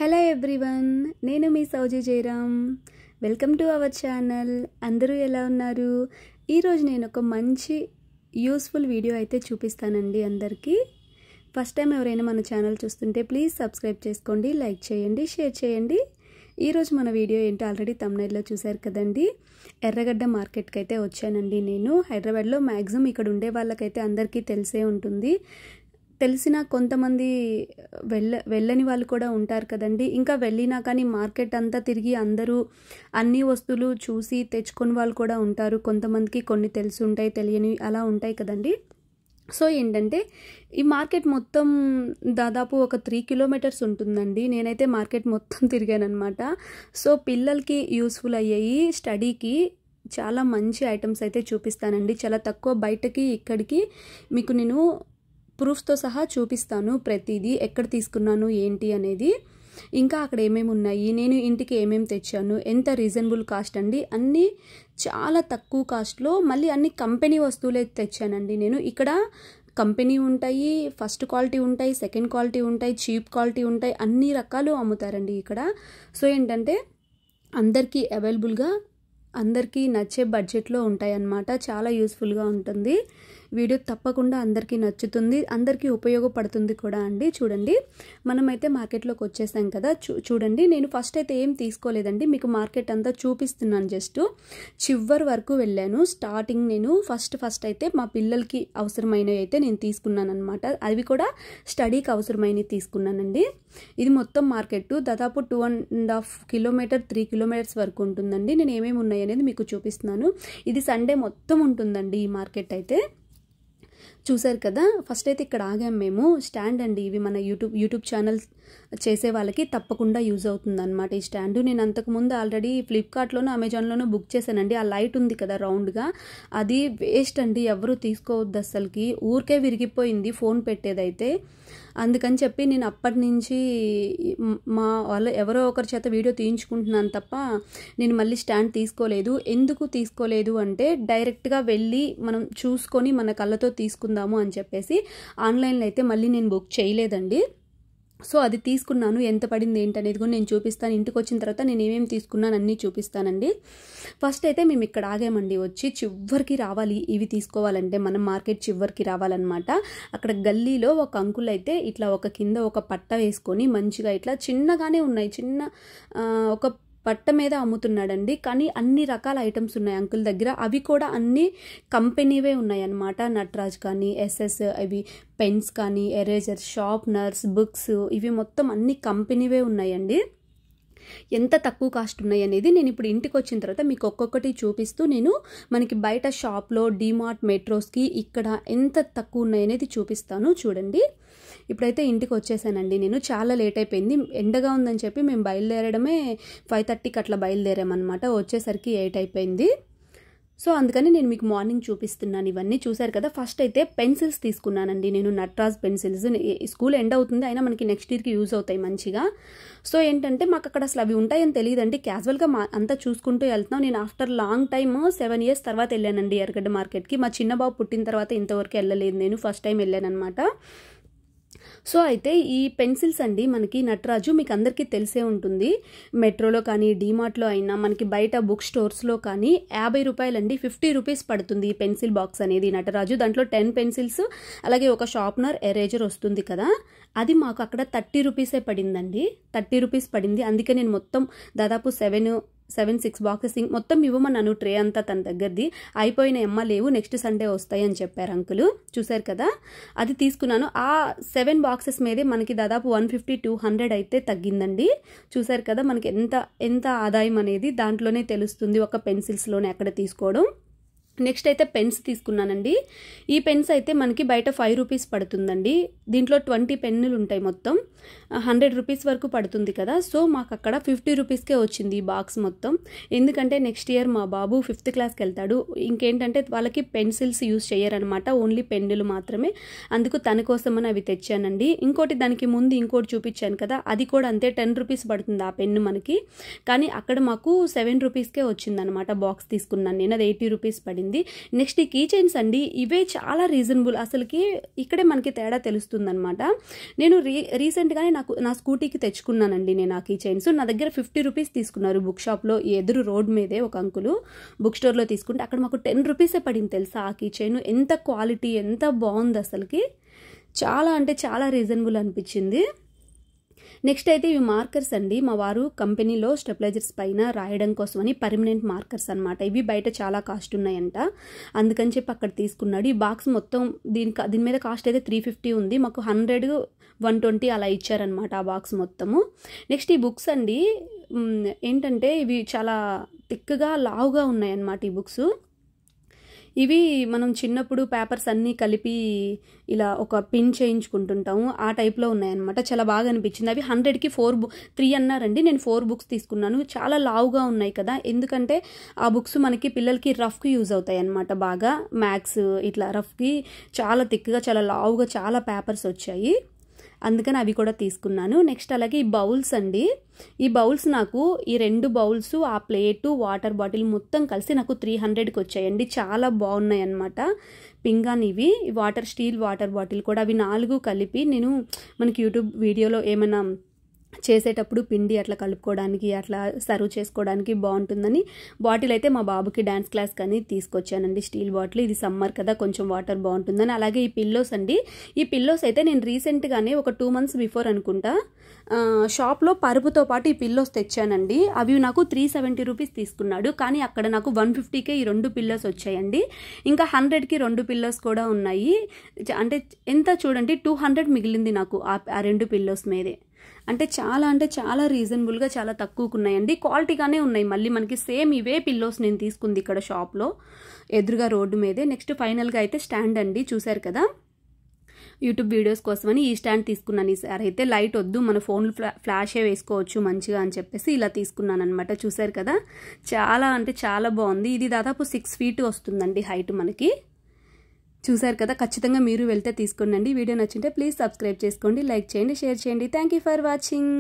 Hello everyone, నేను మీ Sowji Jayaram. Welcome to our channel. అందరూ ఎలా ఉన్నారు? ఈరోజు నేను ఒక మంచి యూస్ఫుల్ వీడియో అయితే చూపిస్తానండి అందరికీ. ఫస్ట్ టైం ఎవరైనా మన ఛానల్ చూస్తుంటే ప్లీజ్ సబ్స్క్రైబ్ చేసుకోండి, లైక్ చేయండి, షేర్ చేయండి. ఈరోజు మన వీడియో ఏంటో ఆల్రెడీ థంబ్నెయిల్లో చూశారు కదండి. ఎర్రగడ్డ మార్కెట్కి అయితే వచ్చానండి నేను. హైదరాబాద్లో మ్యాక్సిమం ఇక్కడ ఉండే వాళ్ళకైతే అందరికీ తెలిసే ఉంటుంది. తెలిసిన కొంతమంది వెళ్ళని వాళ్ళు కూడా ఉంటారు కదండి. ఇంకా వెళ్ళినా కానీ మార్కెట్ అంతా తిరిగి అందరూ అన్ని వస్తువులు చూసి తెచ్చుకొని వాళ్ళు కూడా ఉంటారు. కొంతమందికి కొన్ని తెలిసి ఉంటాయి, తెలియని అలా ఉంటాయి కదండి. సో ఏంటంటే ఈ మార్కెట్ మొత్తం దాదాపు ఒక 3 కిలోమీటర్స్ ఉంటుందండి. నేనైతే మార్కెట్ మొత్తం తిరిగాను అనమాట. సో పిల్లలకి యూస్ఫుల్ అయ్యాయి, స్టడీకి చాలా మంచి ఐటమ్స్ అయితే చూపిస్తానండి. చాలా తక్కువ, బయటకి ఇక్కడికి మీకు నేను ప్రూఫ్స్తో సహా చూపిస్తాను. ప్రతిదీ ఎక్కడ తీసుకున్నాను ఏంటి అనేది, ఇంకా అక్కడ ఏమేమి ఉన్నాయి, నేను ఇంటికి ఏమేమి తెచ్చాను, ఎంత రీజనబుల్ కాస్ట్ అండి. అన్నీ చాలా తక్కువ కాస్ట్లో, మళ్ళీ అన్ని కంపెనీ వస్తువులే తెచ్చానండి నేను. ఇక్కడ కంపెనీ ఉంటాయి, ఫస్ట్ క్వాలిటీ ఉంటాయి, సెకండ్ క్వాలిటీ ఉంటాయి, చీప్ క్వాలిటీ ఉంటాయి, అన్ని రకాలు అమ్ముతారండి ఇక్కడ. సో ఏంటంటే అందరికీ అవైలబుల్గా, అందరికీ నచ్చే బడ్జెట్లో ఉంటాయి అన్నమాట. చాలా యూస్ఫుల్గా ఉంటుంది వీడియో. తప్పకుండా అందరికీ నచ్చుతుంది, అందరికీ ఉపయోగపడుతుంది కూడా అండి. చూడండి, మనమైతే మార్కెట్లోకి వచ్చేసాం కదా. చూడండి, నేను ఫస్ట్ అయితే ఏం తీసుకోలేదండి, మీకు మార్కెట్ అంతా చూపిస్తున్నాను. జస్ట్ చివరి వరకు వెళ్ళాను. స్టార్టింగ్ నేను ఫస్ట్ అయితే మా పిల్లలకి అవసరమైనవి అయితే నేను తీసుకున్నాను అనమాట. అవి కూడా స్టడీకి అవసరమైనవి తీసుకున్నానండి. ఇది మొత్తం మార్కెట్ దాదాపు 2.5 కిలోమీటర్ 3 కిలోమీటర్స్ వరకు ఉంటుందండి. నేను ఏమేమి ఉన్నాయి అనేది మీకు చూపిస్తున్నాను. ఇది సండే మొత్తం ఉంటుందండి ఈ మార్కెట్ అయితే. చూసారు కదా, ఫస్ట్ అయితే ఇక్కడ ఆగాం మేము. స్టాండ్ అండి ఇవి, మన యూట్యూబ్ ఛానల్ చేసే వాళ్ళకి తప్పకుండా యూజ్ అవుతుంది అనమాట ఈ స్టాండ్. నేను అంతకుముందు ఆల్రెడీ ఫ్లిప్కార్ట్లోనూ అమెజాన్లోనూ బుక్ చేశానండి. ఆ లైట్ ఉంది కదా రౌండ్గా, అది వేస్ట్ అండి, ఎవరు తీసుకోవద్దు అస్సలకి. ఊరికే విరిగిపోయింది ఫోన్ పెట్టేదైతే. అందుకని చెప్పి నేను అప్పటి నుంచి మా వాళ్ళు ఎవరో ఒకరి చేత వీడియో తీయించుకుంటున్నాను తప్ప నేను మళ్ళీ స్టాండ్ తీసుకోలేదు. ఎందుకు తీసుకోలేదు అంటే డైరెక్ట్గా వెళ్ళి మనం చూసుకొని మన కళ్ళతో తీసుకుందాము అని చెప్పేసి ఆన్లైన్లో అయితే మళ్ళీ నేను బుక్ చేయలేదండి. సో అది తీసుకున్నాను. ఎంత పడింది ఏంటనేది కూడా నేను చూపిస్తాను. ఇంటికి వచ్చిన తర్వాత నేను ఏమేమి తీసుకున్నాను అన్నీ చూపిస్తానండి. ఫస్ట్ అయితే మేము ఇక్కడ ఆగామండి. వచ్చి చివరికి రావాలి, ఇవి తీసుకోవాలంటే మనం మార్కెట్ చివరికి రావాలన్నమాట. అక్కడ గల్లీలో ఒక అంకుల్ అయితే ఇట్లా ఒక కింద ఒక పట్ట వేసుకొని మంచిగా ఇట్లా చిన్నగానే ఉన్నాయి, చిన్న ఒక పట్ట మీద అమ్ముతున్నాడండి. కానీ అన్ని రకాల ఐటమ్స్ ఉన్నాయి అంకుల్ దగ్గర. అవి కూడా అన్ని కంపెనీవే ఉన్నాయి అన్నమాట. నటరాజ్ కానీ, ఎస్ఎస్, అవి పెన్స్ కానీ, ఎరేజర్స్, షార్ప్నర్స్, బుక్స్, ఇవి మొత్తం అన్ని కంపెనీవే ఉన్నాయండి. ఎంత తక్కువ కాస్ట్ ఉన్నాయి అనేది నేను ఇప్పుడు ఇంటికి వచ్చిన తర్వాత మీకు ఒక్కొక్కటి చూపిస్తూ నేను మనకి బయట షాప్లో, డిమార్ట్, మెట్రోస్కి ఇక్కడ ఎంత తక్కువ ఉన్నాయి అనేది చూపిస్తాను. చూడండి, ఇప్పుడైతే ఇంటికి వచ్చేసానండి నేను. చాలా లేట్ అయిపోయింది, ఎండగా ఉందని చెప్పి మేము బయలుదేరడమే 5:30కి అట్లా బయలుదేరామన్నమాట. వచ్చేసరికి 8 అయిపోయింది. సో అందుకని నేను మీకు మార్నింగ్ చూపిస్తున్నాను. ఇవన్నీ చూశారు కదా. ఫస్ట్ అయితే పెన్సిల్స్ తీసుకున్నానండి నేను, నటరాజ్ పెన్సిల్స్. స్కూల్ ఎండ్ అవుతుంది, అయినా మనకి నెక్స్ట్ ఇయర్కి యూజ్ అవుతాయి మంచిగా. సో ఏంటంటే మాకు అక్కడ అసలు అవి ఉంటాయని తెలియదండి. క్యాజువల్గా అంతా చూసుకుంటూ వెళ్తున్నాం. నేను ఆఫ్టర్ లాంగ్ టైమ్ 7 ఇయర్స్ తర్వాత వెళ్ళానండి ఎర్రగడ్డ మార్కెట్కి. మా చిన్న బాబు పుట్టిన తర్వాత ఇంతవరకు వెళ్ళలేదు నేను, ఫస్ట్ టైం వెళ్ళానమాట. సో అయితే ఈ పెన్సిల్స్ అండి మనకి నటరాజు మీకు అందరికీ తెలిసే ఉంటుంది. మెట్రోలో కానీ, డీమార్ట్లో అయినా, మనకి బయట బుక్ స్టోర్స్లో కానీ 50 రూపాయలండి, 50 రూపీస్ పడుతుంది ఈ పెన్సిల్ బాక్స్ అనేది నటరాజు. దాంట్లో 10 పెన్సిల్స్ అలాగే ఒక షార్ప్నర్, ఎరేజర్ వస్తుంది కదా. అది మాకు అక్కడ 30 రూపీసే పడిందండి. 30 రూపీస్ పడింది. అందుకే నేను మొత్తం దాదాపు 6 బాక్సెస్ మొత్తం ఇవ్వమన్నాను. ట్రే అంతా తన దగ్గరది. అయిపోయిన ఎమ్మ లేవు, నెక్స్ట్ సండే వస్తాయి అని చెప్పారు అంకులు. చూశారు కదా, అది తీసుకున్నాను. ఆ 7 బాక్సెస్ మీదే మనకి దాదాపు 150-200 అయితే తగ్గిందండి. చూశారు కదా, మనకి ఎంత ఆదాయం అనేది దాంట్లోనే తెలుస్తుంది, ఒక పెన్సిల్స్లోనే అక్కడ తీసుకోవడం. నెక్స్ట్ అయితే పెన్స్ తీసుకున్నానండి. ఈ పెన్స్ అయితే మనకి బయట 5 రూపీస్ పడుతుందండి. దీంట్లో 20 పెన్నులు ఉంటాయి, మొత్తం 100 రూపీస్ వరకు పడుతుంది కదా. సో మాకు అక్కడ 50 రూపీస్కే వచ్చింది ఈ బాక్స్ మొత్తం. ఎందుకంటే నెక్స్ట్ ఇయర్ మా బాబు 5th క్లాస్కి వెళ్తాడు. ఇంకేంటంటే వాళ్ళకి పెన్సిల్స్ యూజ్ చేయరనమాట, ఓన్లీ పెన్నులు మాత్రమే. అందుకు తన కోసమని అవి తెచ్చానండి. ఇంకోటి దానికి ముందు ఇంకోటి చూపించాను కదా, అది కూడా అంతే 10 రూపీస్ పడుతుంది ఆ పెన్ను మనకి. కానీ అక్కడ మాకు 7 రూపీస్కే వచ్చిందనమాట బాక్స్ తీసుకున్నాను నేను. అది 80 రూపీస్ పడింది. అయిపోయింది. నెక్స్ట్ ఈ కీ చైన్స్ అండి, ఇవే చాలా రీజనబుల్, అసలుకి ఇక్కడే మనకి తేడా తెలుస్తుందనమాట. నేను రీసెంట్గానే నా స్కూటీకి తెచ్చుకున్నానండి నేను ఆ కీ చైన్స్. నా దగ్గర 50 రూపీస్ తీసుకున్నారు బుక్ షాప్లో, ఎదురు రోడ్ మీదే ఒక అంకులు బుక్ స్టోర్లో తీసుకుంటే అక్కడ మాకు 10 రూపీసే పడింది తెలుసా ఆ కీ చైన్. ఎంత క్వాలిటీ, ఎంత బాగుంది అసలుకి, చాలా అంటే చాలా రీజనబుల్ అనిపించింది. నెక్స్ట్ అయితే ఇవి మార్కర్స్ అండి, మా వారు కంపెనీలో స్టెబిలైజర్స్ పైన రాయడం కోసమని పర్మనెంట్ మార్కర్స్ అనమాట. ఇవి బయట చాలా కాస్ట్ ఉన్నాయంట, అందుకని చెప్పి అక్కడ తీసుకున్నాడు. ఈ బాక్స్ మొత్తం దీని మీద కాస్ట్ అయితే 350 ఉంది, మాకు 100, 120 అలా ఇచ్చారనమాట ఆ బాక్స్ మొత్తము. నెక్స్ట్ ఈ బుక్స్ అండి ఏంటంటే ఇవి చాలా థిక్గా లావుగా ఉన్నాయన్నమాట ఈ బుక్స్. ఇవి మనం చిన్నప్పుడు పేపర్స్ అన్నీ కలిపి ఇలా ఒక పిన్ చేయించుకుంటుంటాము, ఆ టైప్లో ఉన్నాయన్నమాట. చాలా బాగా అనిపించింది. అవి 100కి 3 అన్నారండి, నేను 4 బుక్స్ తీసుకున్నాను. చాలా లావుగా ఉన్నాయి కదా, ఎందుకంటే ఆ బుక్స్ మనకి పిల్లలకి రఫ్కి యూజ్ అవుతాయి అన్నమాట. బాగా మ్యాథ్స్ ఇట్లా రఫ్కి చాలా థిక్గా చాలా లావుగా చాలా పేపర్స్ వచ్చాయి, అందుకని అవి కూడా తీసుకున్నాను. నెక్స్ట్ అలాగే ఈ బౌల్స్ అండి, ఈ బౌల్స్ నాకు ఈ 2 బౌల్స్, ఆ ప్లేటు, వాటర్ బాటిల్ మొత్తం కలిసి నాకు 300కి వచ్చాయండి. చాలా బాగున్నాయి అన్నమాట. పింగాన్ ఇవి స్టీల్ వాటర్ బాటిల్ కూడా, అవి 4 కలిపి నేను మనకి యూట్యూబ్ వీడియోలో ఏమైనా చేసేటప్పుడు పిండి అట్లా కలుపుకోవడానికి అట్లా సర్వ్ చేసుకోవడానికి బాగుంటుందని బాటిల్ అయితే మా బాబుకి డ్యాన్స్ క్లాస్ కానీ తీసుకొచ్చానండి. స్టీల్ బాటిల్, ఇది సమ్మర్ కదా కొంచెం వాటర్ బాగుంటుందని. అలాగే ఈ పిల్లోస్ అండి, ఈ పిల్లోస్ అయితే నేను రీసెంట్గానే ఒక 2 months బిఫోర్ అనుకుంటా షాప్లో పరుపుతో పాటు ఈ పిల్లోస్ తెచ్చానండి. అవి నాకు 370 రూపీస్ తీసుకున్నాడు, కానీ అక్కడ నాకు 150కే ఈ 2 పిల్లోస్ వచ్చాయండి. ఇంకా 100కి 2 పిల్లోస్ కూడా ఉన్నాయి. అంటే ఎంత చూడండి, 200 మిగిలింది నాకు ఆ 2 పిల్లోస్ మీదే. అంటే చాలా రీజనబుల్గా చాలా తక్కువకు ఉన్నాయండి, క్వాలిటీగానే ఉన్నాయి. మళ్ళీ మనకి సేమ్ ఇవే పిల్లోస్ నేను తీసుకుంది ఇక్కడ షాప్లో ఎదురుగా రోడ్డు మీదే. నెక్స్ట్ ఫైనల్గా అయితే స్టాండ్ అండి, చూశారు కదా యూట్యూబ్ వీడియోస్ కోసమని ఈ స్టాండ్ తీసుకున్నాను. ఈసారి అయితే లైట్ వద్దు, మన ఫోన్లు ఫ్లాషే వేసుకోవచ్చు మంచిగా అని చెప్పేసి ఇలా తీసుకున్నాను అనమాట. చూశారు కదా చాలా అంటే చాలా బాగుంది. ఇది దాదాపు 6 feet వస్తుందండి హైట్ మనకి. చూశారు కదా, ఖచ్చితంగా మీరు వెళ్తే తీసుకోండి. వీడియో నచ్చింటే ప్లీజ్ సబ్స్క్రైబ్ చేసుకోండి, లైక్ చేయండి, షేర్ చేయండి. Thank you for watching.